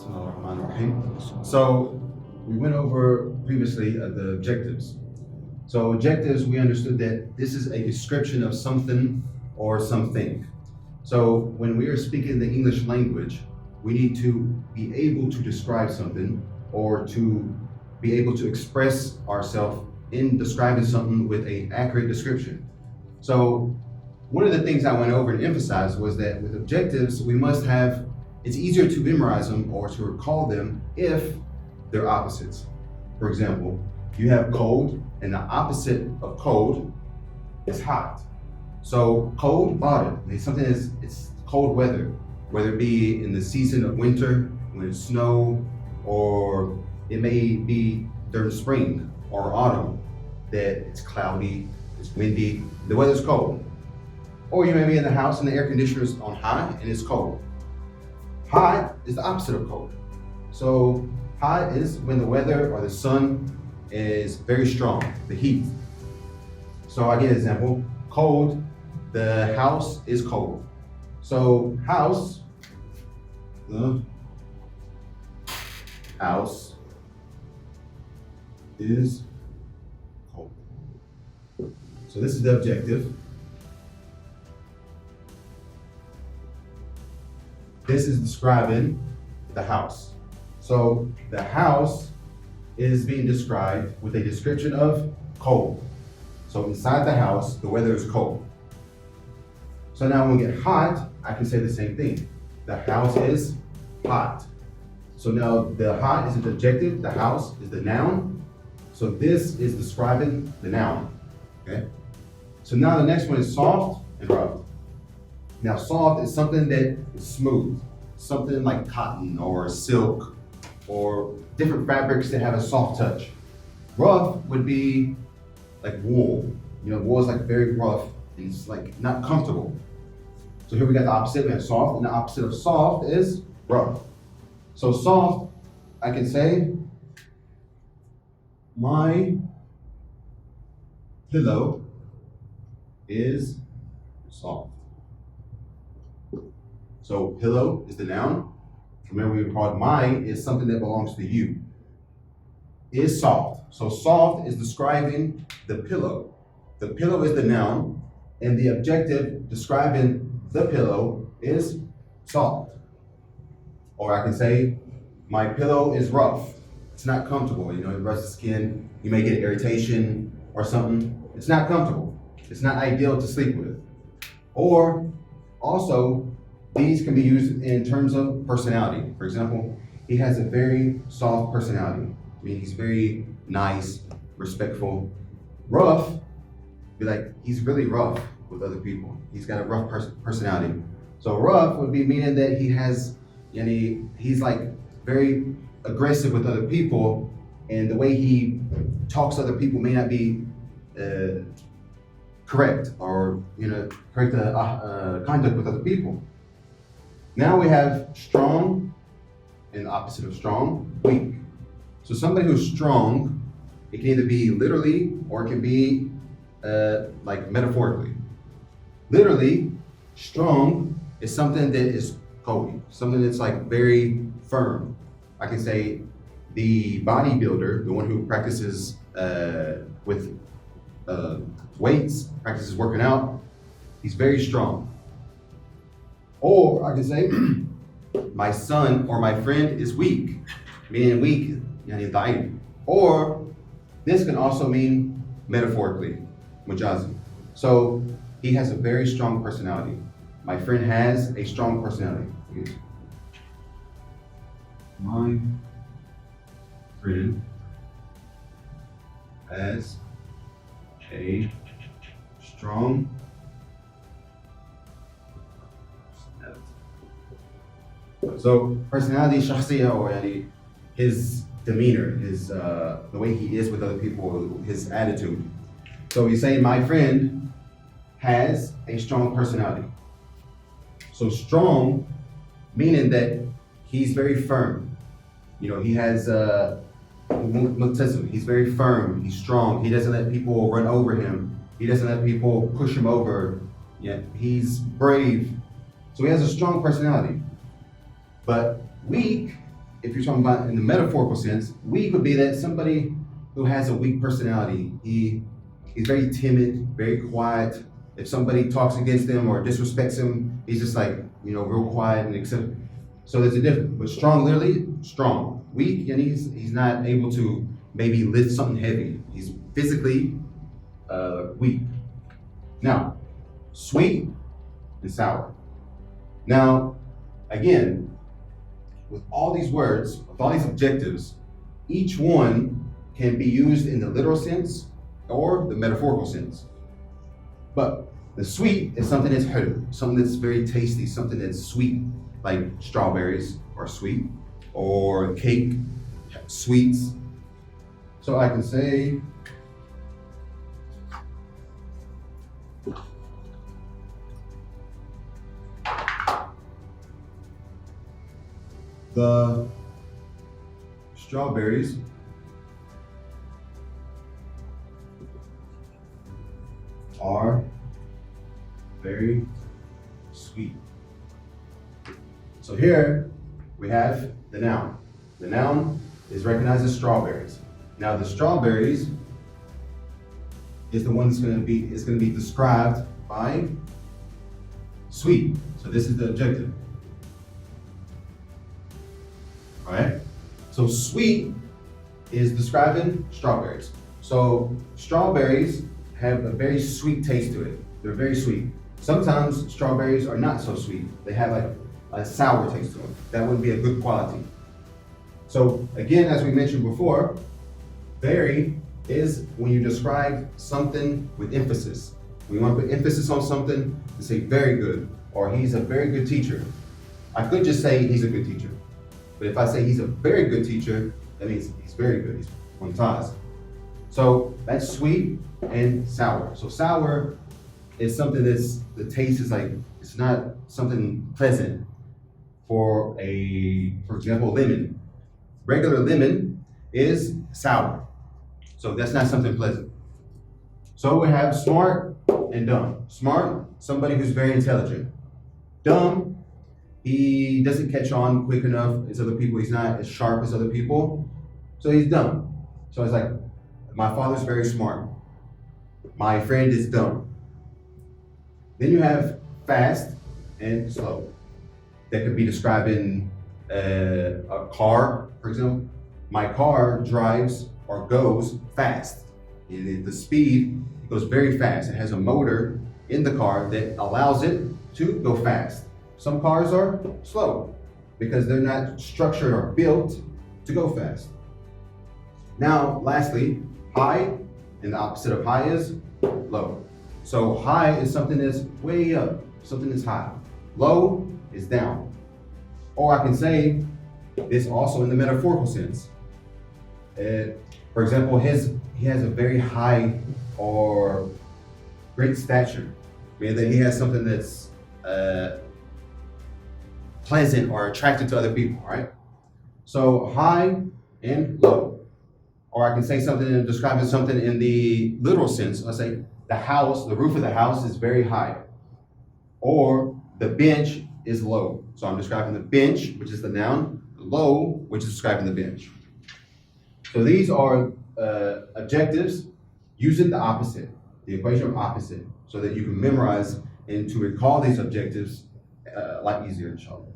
Bismillahirrahmanirrahim. So we went over previously the objectives. So objectives, we understood that this is a description of something or something. So when we are speaking the English language, we need to be able to describe something or to be able to express ourselves in describing something with an accurate description. So one of the things I went over and emphasized was that with objectives, we must have, it's easier to memorize them or to recall them if they're opposites. For example, you have cold, and the opposite of cold is hot. So cold, bottom, it's something that's, it's cold weather, whether it be in the season of winter, when it's snow, or it may be during spring or autumn, that it's cloudy, it's windy, the weather's cold. Or you may be in the house and the air conditioner's on high and it's cold. Hot is the opposite of cold. So hot is when the weather or the sun is very strong, the heat. So I get an example, cold, the house is cold. So house, the house is cold. So this is the objective. This is describing the house. So the house is being described with a description of cold. So inside the house, the weather is cold. So now when we get hot, I can say the same thing. The house is hot. So now the hot is the adjective, the house is the noun. So this is describing the noun, okay? So now the next one is soft and rough. Now soft is something that is smooth, something like cotton or silk or different fabrics that have a soft touch. Rough would be like wool. You know, wool is like very rough and it's like not comfortable. So here we got the opposite, we have soft, and the opposite of soft is rough. So soft, I can say, my pillow is soft. So pillow is the noun. Remember we called mine is something that belongs to you. Is soft. So soft is describing the pillow. The pillow is the noun, and the adjective describing the pillow is soft. Or I can say, my pillow is rough. It's not comfortable. You know, it rubs the skin. You may get irritation or something. It's not comfortable. It's not ideal to sleep with. Or also, these can be used in terms of personality. For example, he has a very soft personality. I mean, he's very nice, respectful. Rough, be like, he's really rough with other people. He's got a rough personality. So rough would be meaning that he has, he's like very aggressive with other people, and the way he talks to other people may not be correct or correct conduct with other people. Now we have strong, and the opposite of strong, weak. So somebody who's strong, it can either be literally or it can be like metaphorically. Literally, strong is something that is cold, something that's like very firm. I can say the bodybuilder, the one who practices with weights, practices working out, he's very strong. Or I can say, my son or my friend is weak, meaning weak, ضعيف. Or this can also mean metaphorically, mujazi. So he has a very strong personality. My friend has a strong personality. My friend has a strong So personality, shakhsiyah, or his demeanor, his the way he is with other people, his attitude. So you say my friend has a strong personality. So strong, meaning that he's very firm. He has he's very firm, he's strong. He doesn't let people run over him. He doesn't let people push him over. Yeah, he's brave. So he has a strong personality. But weak if you're talking about in the metaphorical sense, weak would be that somebody who has a weak personality. He's very timid, very quiet. If somebody talks against him or disrespects him, he's just like, real quiet and accept. So there's a difference. But strong, literally strong. Weak, and he's not able to maybe lift something heavy. He's physically weak. Now, sweet and sour. Now, again, with all these words, with all these adjectives, each one can be used in the literal sense or the metaphorical sense. But the sweet is something that's hulu, something that's very tasty, something that's sweet, like strawberries are sweet, or cake, sweets. So I can say, the strawberries are very sweet. So here we have the noun. The noun is recognized as strawberries. Now the strawberries is the one that's going to be described by sweet. So this is the adjective. All right. So sweet is describing strawberries. So strawberries have a very sweet taste to it. They're very sweet. Sometimes strawberries are not so sweet. They have like a sour taste to them. That wouldn't be a good quality. So again, as we mentioned before, very is when you describe something with emphasis. We want to put emphasis on something to say very good, or he's a very good teacher. I could just say he's a good teacher. But if I say he's a very good teacher, that means he's very good. He's mumtaz. So that's sweet and sour. So sour is something the taste is like, it's not something pleasant. For example, lemon. Regular lemon is sour. So that's not something pleasant. So we have smart and dumb. Smart, somebody who's very intelligent. Dumb, he doesn't catch on quick enough as other people. He's not as sharp as other people. So he's dumb. So it's like, my father's very smart. My friend is dumb. Then you have fast and slow. That could be describing a car, for example. My car drives or goes fast. The speed goes very fast. It has a motor in the car that allows it to go fast. Some cars are slow because they're not structured or built to go fast. Now, lastly, high, and the opposite of high is low. So high is something that's way up, something that's high. Low is down. Or I can say this also in the metaphorical sense. For example, he has a very high or great stature, meaning that he has something that's pleasant or attractive to other people, right? So high and low. Or I can say something and describe something in the literal sense. I'll say the roof of the house is very high. Or the bench is low. So I'm describing the bench, which is the noun, low, which is describing the bench. So these are adjectives using the opposite, the equation of opposite, so that you can memorize and to recall these adjectives a lot easier, inshallah.